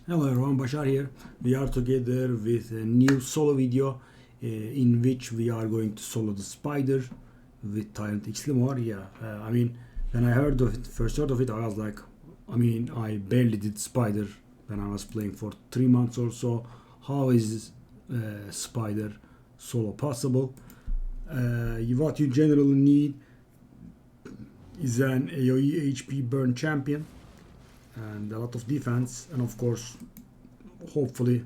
Hello everyone, Bashar here. We are together with a new solo video in which we are going to solo the spider with Tyrant Ixlimor. When I heard of it, first heard of it, I was like, I barely did spider when I was playing for 3 months or so. How is spider solo possible? What you generally need is an AoE HP burn champion and a lot of defense, and of course hopefully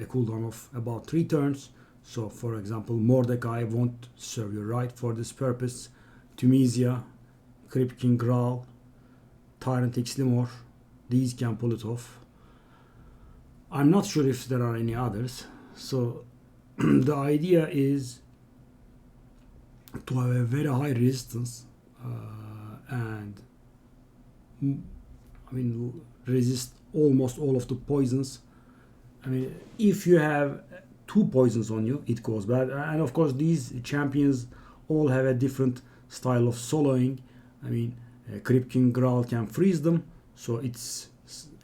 a cooldown of about 3 turns. So for example, Mordecai won't serve you right for this purpose. Teumesia, Crypt-King Graal, Tyrant Ixlimor, these can pull it off. I'm not sure if there are any others. So the idea is to have a very high resistance and resist almost all of the poisons. If you have 2 poisons on you, it goes bad. And of course, these champions all have a different style of soloing. Crypt-King Graal can freeze them, so it's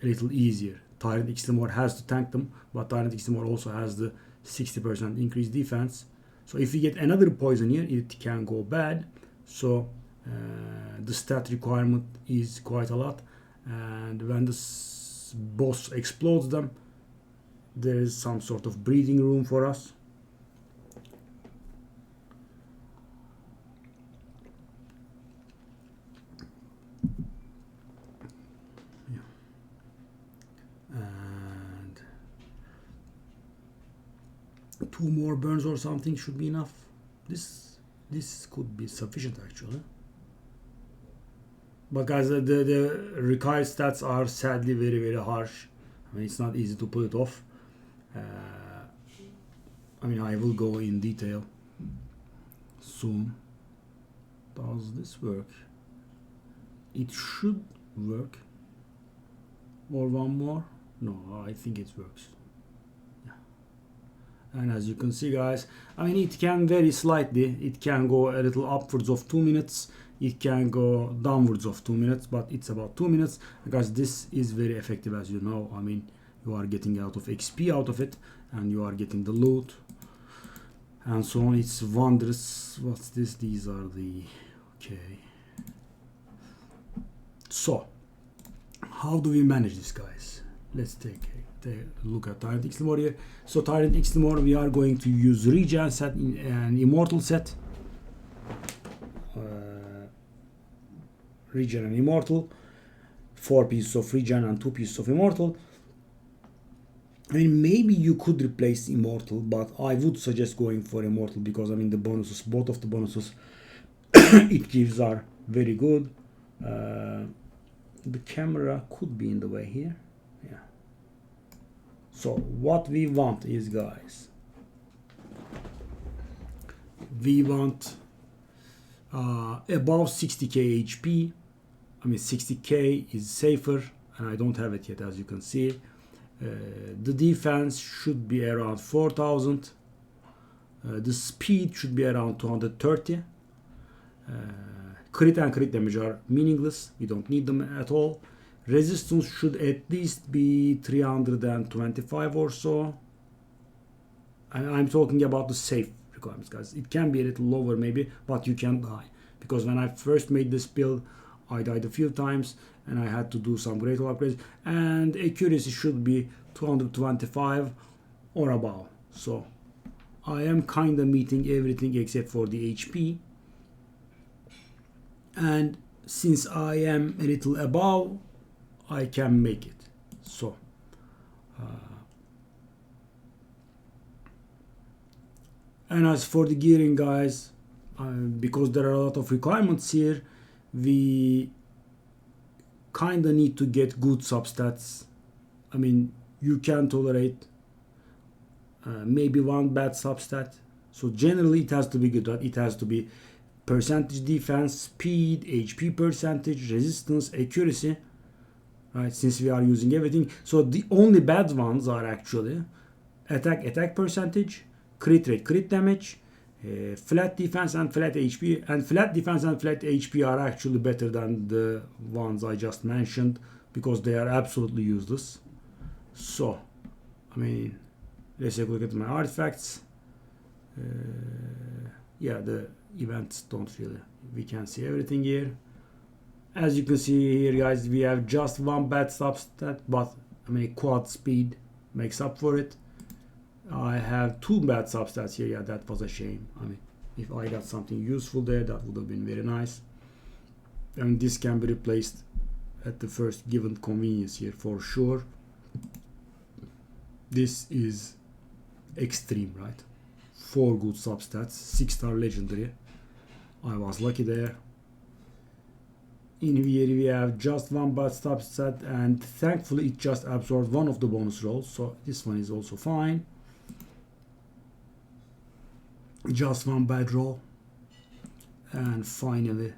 a little easier. Tyrant Ixlimor has to tank them, but Tyrant Ixlimor also has the 60% increased defense. So if you get another poison here, it can go bad. So the stat requirement is quite a lot. And when the boss explodes them, there is some sort of breathing room for us. And 2 more burns or something should be enough. This could be sufficient actually. But guys, the required stats are sadly very harsh. It's not easy to pull it off. I will go in detail soon. Does this work? It should work. Or one more? No, I think it works. Yeah. And as you can see, guys, it can vary slightly. It can go a little upwards of 2 minutes. It can go downwards of 2 minutes, but it's about 2 minutes because this is very effective, as you know. You are getting a lot of XP out of it, and you are getting the loot and so on. It's wondrous. What's this? These are the okay. So how do we manage this, guys? Let's take a look at Tyrant Ixlimor here. So Tyrant Ixlimor, we are going to use regen set and immortal set. Regen and immortal, 4 pieces of regen and 2 pieces of immortal. Maybe you could replace immortal, but I would suggest going for immortal because the bonuses, both of the bonuses it gives are very good. The camera could be in the way here. Yeah. So what we want is, guys, we want above 60k HP. 60k is safer, and I don't have it yet, as you can see. The defense should be around 4000. The speed should be around 230. Crit and crit damage are meaningless. We don't need them at all. Resistance should at least be 325 or so. I'm talking about the safe requirements, guys. It can be a little lower maybe, but you can die. Because when I first made this build, I died a few times and I had to do some great upgrades. And accuracy should be 225 or above. So I am kind of meeting everything except for the HP. And since I am a little above, I can make it. So and as for the gearing, guys, because there are a lot of requirements here, we kind of need to get good substats. You can tolerate maybe 1 bad substat. So generally it has to be good, right? It has to be percentage defense, speed, HP percentage, resistance, accuracy, right? Since we are using everything. So the only bad ones are actually attack percentage, crit rate, crit damage, flat defense and flat HP, and flat defense and flat HP are actually better than the ones I just mentioned because they are absolutely useless. So I mean, let's take a look at my artifacts. Yeah, the events don't really, we can see everything here. As you can see here, guys, we have just one bad substat, but I mean quad speed makes up for it. I have two bad substats here. Yeah, that was a shame. I mean, if I got something useful there, that would have been very nice. And this can be replaced at the first given convenience here for sure. This is extreme, right? 4 good substats, 6-star legendary. I was lucky there. In here we have just one bad substat, and thankfully it just absorbed one of the bonus rolls, so this one is also fine. Just one bad roll, and finally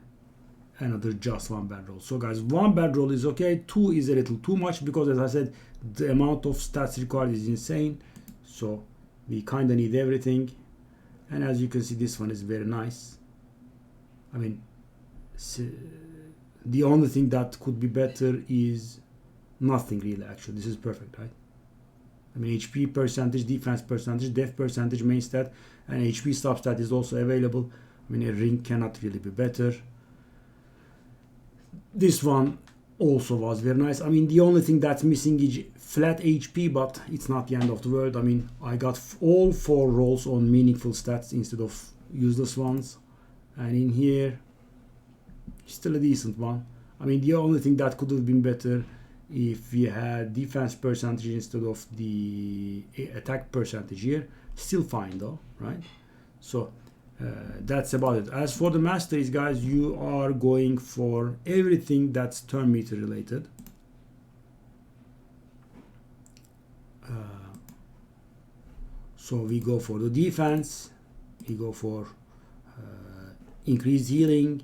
another just one bad roll. So guys, one bad roll is okay, 2 is a little too much because, as I said, the amount of stats required is insane, so we kinda need everything. And as you can see, this one is very nice. I mean, the only thing that could be better is nothing really. Actually, this is perfect, right? I mean, HP percentage, defense percentage, def percentage, main stat, and HP substat is also available. I mean, a ring cannot really be better. This one also was very nice. I mean, the only thing that's missing is flat HP, but it's not the end of the world. I mean, I got all 4 rolls on meaningful stats instead of useless ones. And in here, still a decent one. I mean, the only thing that could have been better if we had defense percentage instead of the attack percentage here. Still fine though, right? So that's about it. As for the masteries, guys, you are going for everything that's turn meter related. So we go for the defense, we go for increased healing,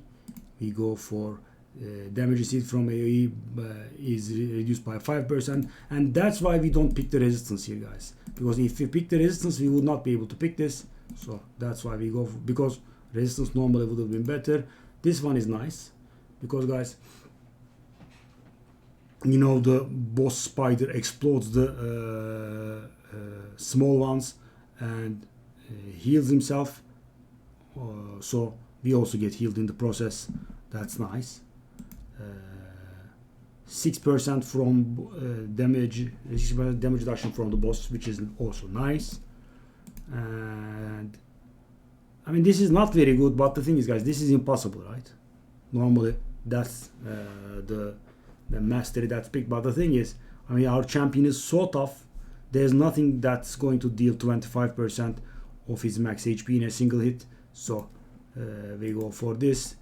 we go for damage received from AoE is reduced by 5%, and that's why we don't pick the resistance here, guys, because if we pick the resistance we would not be able to pick this. So that's why we go for, because resistance normally would have been better. This one is nice because, guys, you know, the boss spider explodes the small ones and heals himself, so we also get healed in the process. That's nice. 6% from damage reduction from the boss, which is also nice. And I mean, this is not very good, but the thing is, guys, this is impossible, right? Normally that's the mastery that's picked, but the thing is, I mean, our champion is so tough, there's nothing that's going to deal 25% of his max HP in a single hit. So we go for this.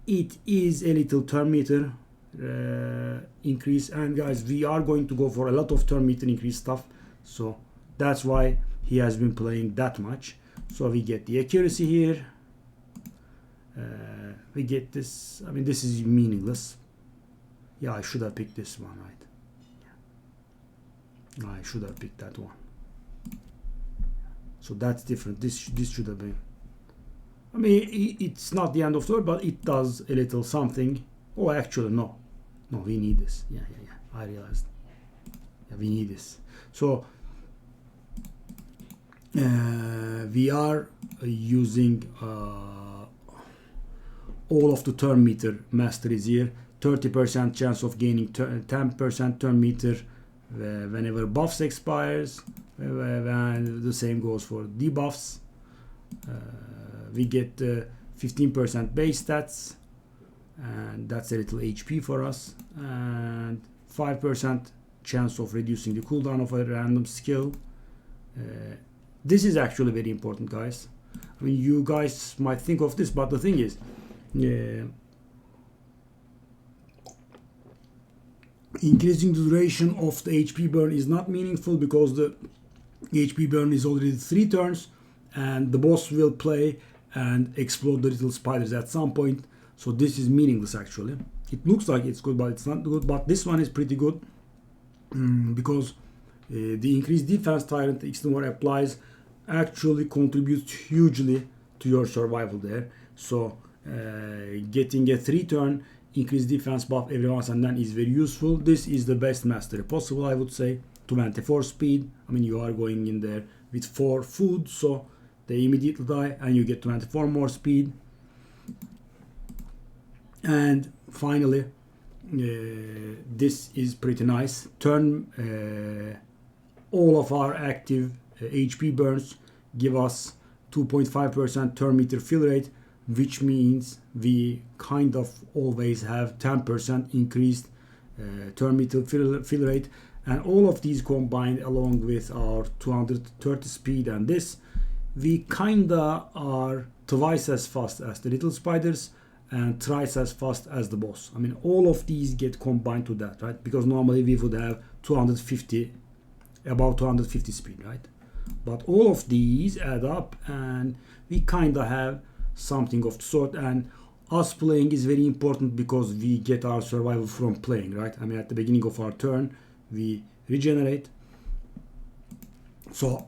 It is a little turn meter increase, and guys, we are going to go for a lot of turn meter increase stuff, so that's why he has been playing that much. So we get the accuracy here, we get this. I mean, this is meaningless. Yeah, I should have picked this one, right? Yeah. I should have picked that one. So that's different. This should have been, I mean, it's not the end of the world, but it does a little something. Oh, actually, no, we need this. Yeah, I realized. Yeah, we need this. So we are using all of the turn meter masteries here. 30% chance of gaining 10% turn meter whenever buffs expires, and the same goes for debuffs. We get 15% base stats, and that's a little HP for us, and 5% chance of reducing the cooldown of a random skill. This is actually very important, guys. I mean, you guys might think of this, but the thing is, increasing the duration of the HP burn is not meaningful because the HP burn is already 3 turns, and the boss will play and explode the little spiders at some point. So this is meaningless actually. It looks like it's good, but it's not good. But this one is pretty good because the increased defense Tyrant Ixlimor applies actually contributes hugely to your survival there. So getting a 3-turn increased defense buff every once and then is very useful. This is the best mastery possible, I would say, 24 speed. I mean, you are going in there with 4 food, so they immediately die and you get 24 more speed. And finally, this is pretty nice. Turn all of our active HP burns give us 2.5% turn meter fill rate, which means we kind of always have 10% increased turn meter fill rate. And all of these combined along with our 230 speed and this, we kinda are twice as fast as the little spiders and thrice as fast as the boss. I mean, all of these get combined to that, right? Because normally we would have 250, about 250 speed, right? But all of these add up and we kinda have something of the sort. And us playing is very important because we get our survival from playing, right? I mean, at the beginning of our turn, we regenerate. So,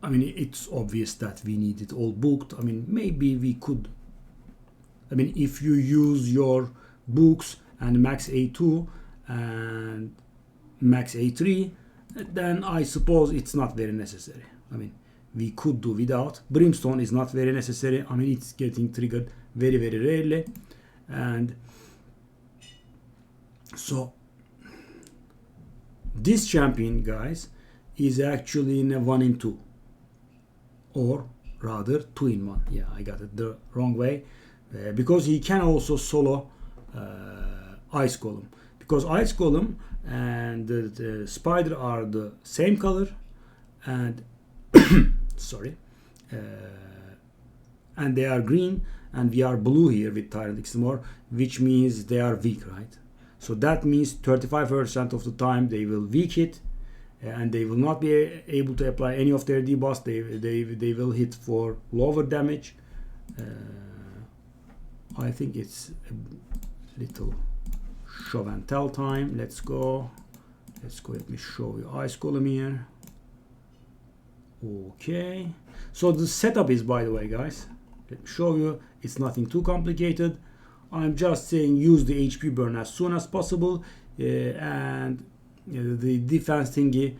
I mean, it's obvious that we need it all booked. I mean, maybe we could, I mean, if you use your books and max A2 and max A3, then I suppose it's not very necessary. I mean, we could do without. Brimstone is not very necessary. I mean, it's getting triggered very, very rarely. And so this champion, guys, is actually in a 1 in 2, or rather 2 in 1. Yeah, I got it the wrong way, because he can also solo Ice Golem, because Ice Golem and the spider are the same color, and sorry, and they are green, and we are blue here with Tyrant Ixlimor, which means they are weak, right? So that means 35% of the time they will weak hit, and they will not be able to apply any of their debuffs. They will hit for lower damage. I think it's a little show and tell time. Let's go. Let me show you Ice Golem here. Okay. So the setup is, by the way, guys, let me show you. It's nothing too complicated. I'm just saying use the HP burn as soon as possible, and the defense thingy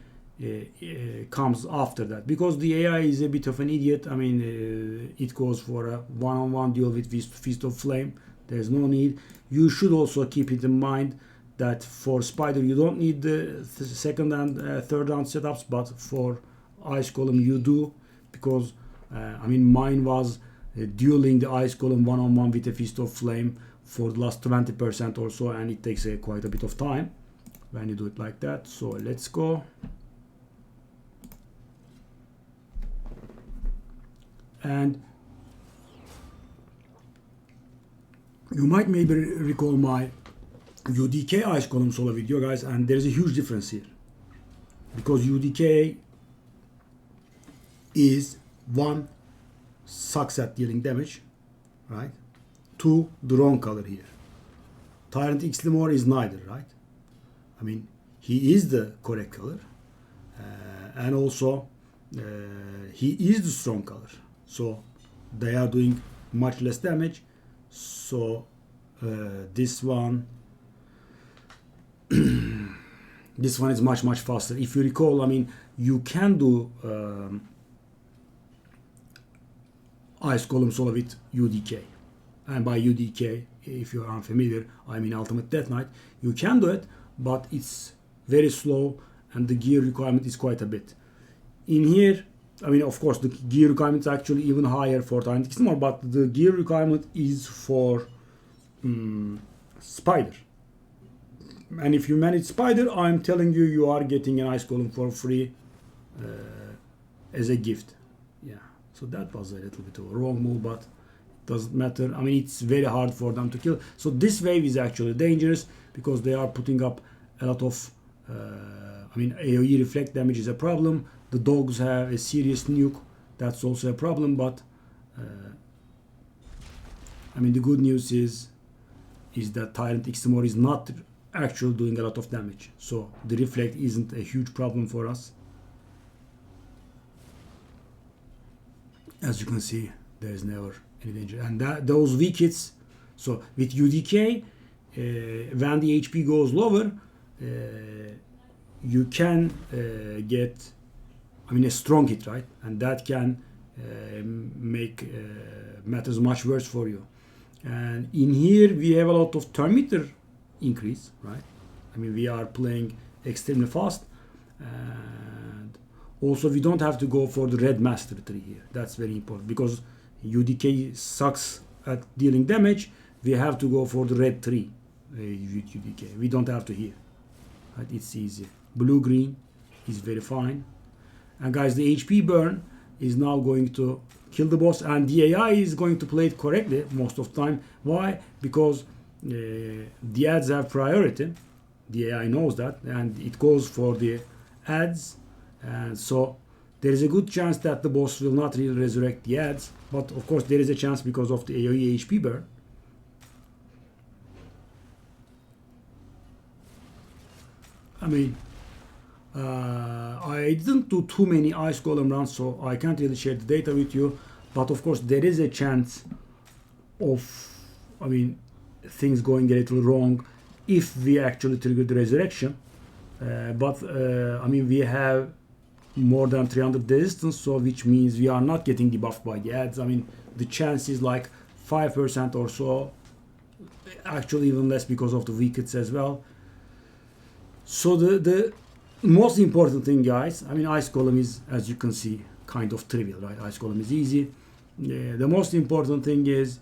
comes after that, because the AI is a bit of an idiot. I mean, it goes for a one-on-one duel with Fist of Flame. There's no need. You should also keep it in mind that for Spider you don't need the second and third round setups, but for Ice Golem you do, because I mean, mine was dueling the Ice Golem one-on-one with a Fist of Flame for the last 20% or so, and it takes quite a bit of time when you do it like that. So let's go. And you might maybe recall my UDK Ice Golem solo video, guys, and there's a huge difference here, because UDK is 1, sucks at dealing damage, right? 2, the wrong color here. Tyrant Ixlimor is neither, right? I mean, he is the correct color, and also he is the strong color. So they are doing much less damage. So this one this one is much faster. If you recall, I mean, you can do Ice Golem solo with UDK, and by UDK, if you are unfamiliar, I mean Ultimate Death Knight. You can do it, but it's very slow and the gear requirement is quite a bit. In here, I mean, of course, the gear requirement is actually even higher for Tyrant Ixlimor, but the gear requirement is for Spider. And if you manage Spider, I'm telling you, you are getting an Ice Golem for free as a gift. Yeah, so that was a little bit of a wrong move, but it doesn't matter. I mean, it's very hard for them to kill. So this wave is actually dangerous because they are putting up a lot of, I mean, AoE reflect damage is a problem. The dogs have a serious nuke. That's also a problem, but I mean, the good news is that Tyrant Ixlimor is not actually doing a lot of damage. So the reflect isn't a huge problem for us. As you can see, there is never any danger. And those weak hits, so with UDK, when the HP goes lower, you can get, I mean, a strong hit, right? And that can make matters much worse for you. And in here we have a lot of turn meter increase, right? I mean, we are playing extremely fast, and also we don't have to go for the red master tree here. That's very important because UDK sucks at dealing damage. We have to go for the red tree with UDK. We don't have to here, right? It's easy. Blue green is very fine. And guys, the HP burn is now going to kill the boss, and the AI is going to play it correctly most of the time. Why? Because the ads have priority. The AI knows that, and it goes for the ads, and so there is a good chance that the boss will not really resurrect the ads, but of course there is a chance because of the AoE HP burn. I mean, I didn't do too many Ice Golem runs, so I can't really share the data with you, but of course there is a chance of, I mean, things going a little wrong if we actually trigger the resurrection. I mean, we have more than 300 resistance, so which means we are not getting debuffed by the ads. I mean, the chance is like 5% or so, actually even less because of the wickets as well. So the most important thing, guys, I mean, Ice Golem is, as you can see, kind of trivial, right? Ice Golem is easy. The most important thing is,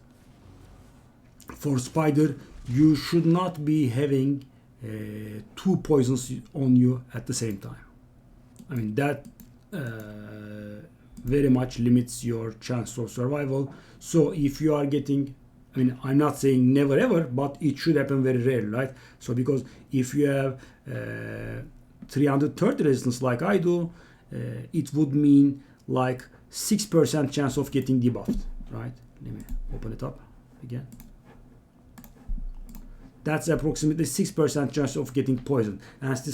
for Spider, you should not be having two poisons on you at the same time. I mean, that very much limits your chance of survival. So if you are getting, I mean, I'm not saying never ever, but it should happen very rarely, right? So because if you have 330 resistance like I do, it would mean like 6% chance of getting debuffed, right? Let me open it up again. That's approximately 6% chance of getting poisoned. As the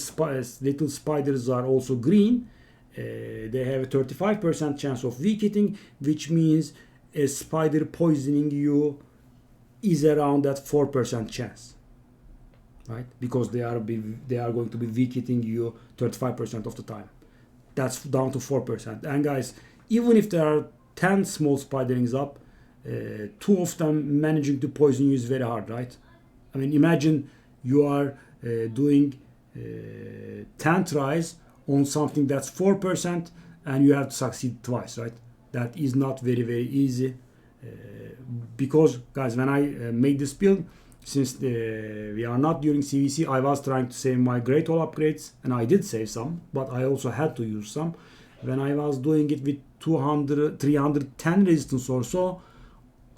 little spiders are also green, they have a 35% chance of weak hitting, which means a spider poisoning you is around that 4% chance, right? Because they are going to be weak hitting you 35% of the time. That's down to 4%. And guys, even if there are 10 small spiderings up, 2 of them managing to poison you is very hard, right? I mean, imagine you are doing 10 tries on something that's 4% and you have to succeed twice, right? That is not very, very easy. Because, guys, when I made this build, since we are not during CVC, I was trying to save my Great Hall upgrades, and I did save some, but I also had to use some. When I was doing it with 310 resistance or so,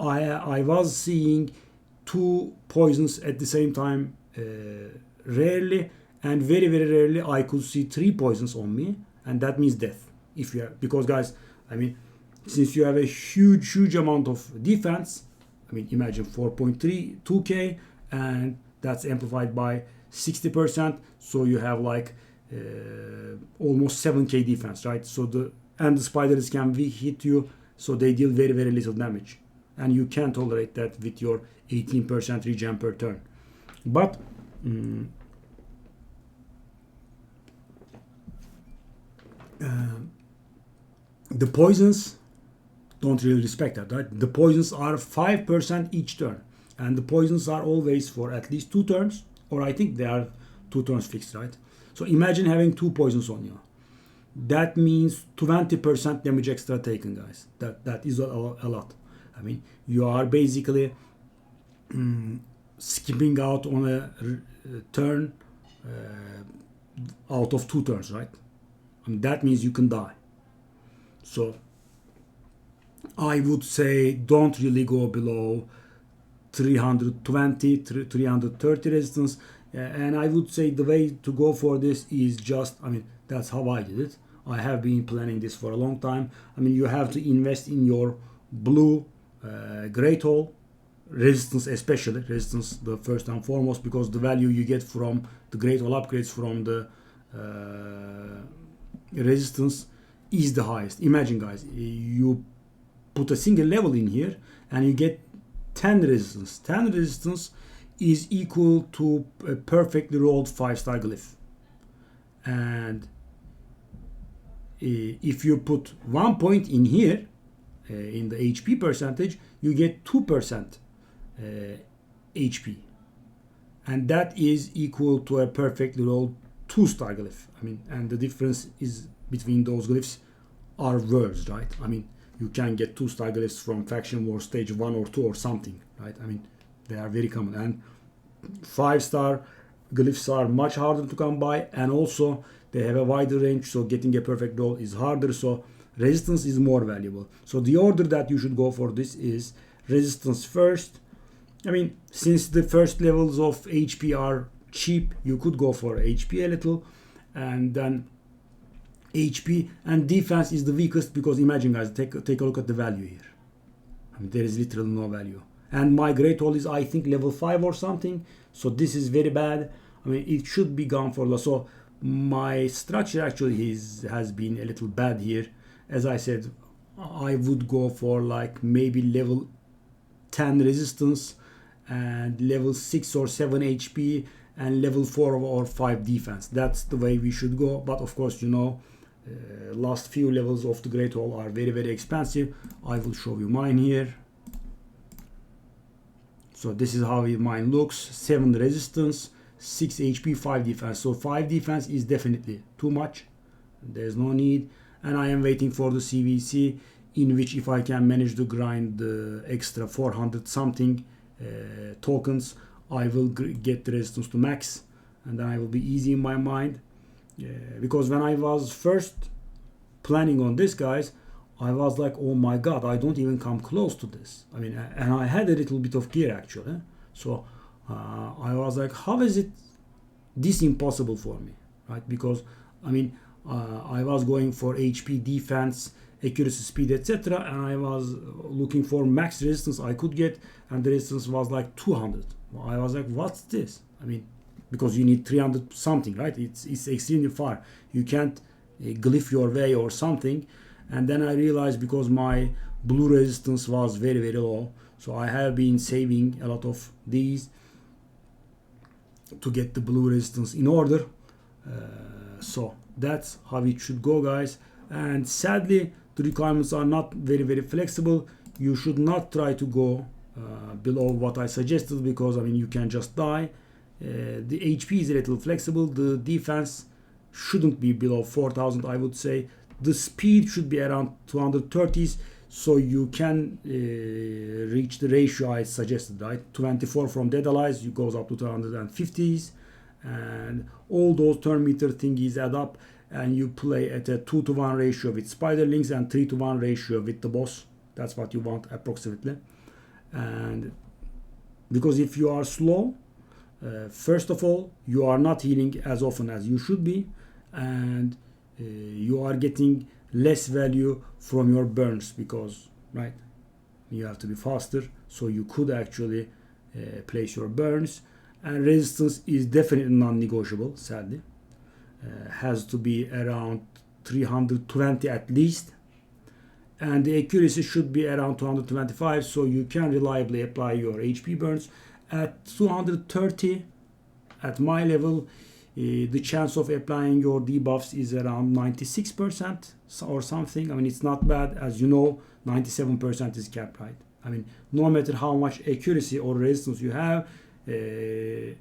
I was seeing 2 poisons at the same time rarely, and very, very rarely I could see 3 poisons on me, and that means death. If you have, because guys, I mean, since you have a huge amount of defense, I mean, imagine 4.32k, and that's amplified by 60%, so you have like almost 7k defense, right? So the spiders can hit you, so they deal very, very little damage, and you can't tolerate that with your 18% regen per turn. But the poisons don't really respect that, right? The poisons are 5% each turn, and the poisons are always for at least 2 turns, or I think they are 2 turns fixed, right? So imagine having 2 poisons on you. That means 20% damage extra taken, guys. That is a lot. I mean, you are basically skipping out on a turn out of 2 turns, right? I mean, that means you can die. So I would say don't really go below 320, 330 resistance. And I would say the way to go for this is just, I mean, that's how I did it. I have been planning this for a long time. I mean, you have to invest in your blue Great Hall, resistance especially, resistance the first and foremost, because the value you get from the Great Hall upgrades from the resistance is the highest. Imagine, guys, you put a single level in here and you get 10 resistance. 10 resistance is equal to a perfectly rolled 5-star glyph. And if you put 1 point in here in the HP percentage, you get 2% HP, and that is equal to a perfectly rolled 2-star glyph. I mean, and the difference is between those glyphs are words, right? I mean, you can get 2-star glyphs from Faction War stage 1 or 2 or something, right? I mean, they are very common, and 5-star glyphs are much harder to come by, and also they have a wider range, so getting a perfect roll is harder, so resistance is more valuable. So the order that you should go for this is resistance first. I mean, since the first levels of HP are cheap, you could go for HP a little, and then HP, and defense is the weakest, because imagine, guys, take a look at the value here. I mean, there is literally no value, and my great hole is, I think, level 5 or something, so this is very bad. I mean, it should be gone for loss. So my structure actually has been a little bad here. As I said, I would go for like maybe level 10 resistance and level 6 or 7 HP and level 4 or 5 defense. That's the way we should go. But of course, you know, last few levels of the Great Hall are very, very expensive. I will show you mine here. So this is how mine looks. 7 resistance, 6 HP, 5 defense. So 5 defense is definitely too much. There's no need. And I am waiting for the CVC, in which if I can manage to grind the extra 400 something tokens, I will get the resistance to max, and then I will be easy in my mind. Because when I was first planning on this, guys, I was like, oh my god, I don't even come close to this. I mean, and I had a little bit of gear actually. So I was like, how is it this impossible for me, right? Because I mean, I was going for HP, defense, accuracy, speed, etc., and I was looking for max resistance I could get, and the resistance was like 200. I was like, what's this? I mean, because you need 300 something, right? It's extremely far. You can't glyph your way or something. And then I realized, because my blue resistance was very, very low, so I have been saving a lot of these to get the blue resistance in order. So that's how it should go, guys. And sadly, the requirements are not very, very flexible. You should not try to go below what I suggested, because I mean, you can just die. The HP is a little flexible. The defense shouldn't be below 4000, I would say. The speed should be around 230s, so you can reach the ratio I suggested, right? 24 from Dead Allies, you goes up to 250s, and all those turn meter thingies add up, and you play at a 2-to-1 ratio with Spiderlings and 3-to-1 ratio with the boss. That's what you want approximately. And because if you are slow, first of all, you are not healing as often as you should be, and you are getting less value from your burns, because, right, you have to be faster, so you could actually place your burns. And resistance is definitely non-negotiable, sadly. Has to be around 320 at least, and the accuracy should be around 225, so you can reliably apply your HP burns. At 230 at my level, the chance of applying your debuffs is around 96% or something. I mean, it's not bad. As you know, 97% is capped, right? I mean, no matter how much accuracy or resistance you have, they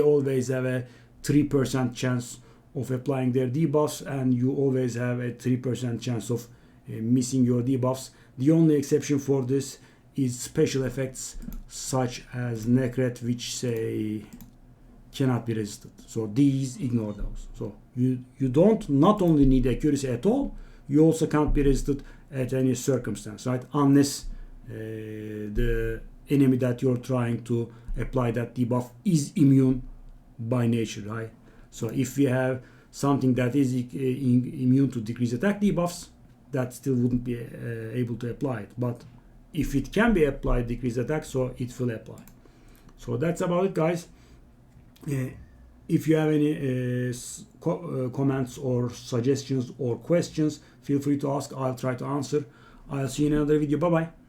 always have a 3% chance of applying their debuffs, and you always have a 3% chance of missing your debuffs. The only exception for this is special effects such as Necret, which say cannot be resisted. So these, ignore those. So you don't not only need accuracy at all, you also can't be resisted at any circumstance, right? Unless the enemy that you're trying to apply that debuff is immune by nature, right? So if we have something that is immune to decreased attack debuffs, that still wouldn't be able to apply it. But if it can be applied decreased attack, so it will apply. So that's about it, guys. If you have any comments or suggestions or questions, feel free to ask. I'll try to answer. I'll see you in another video. Bye bye.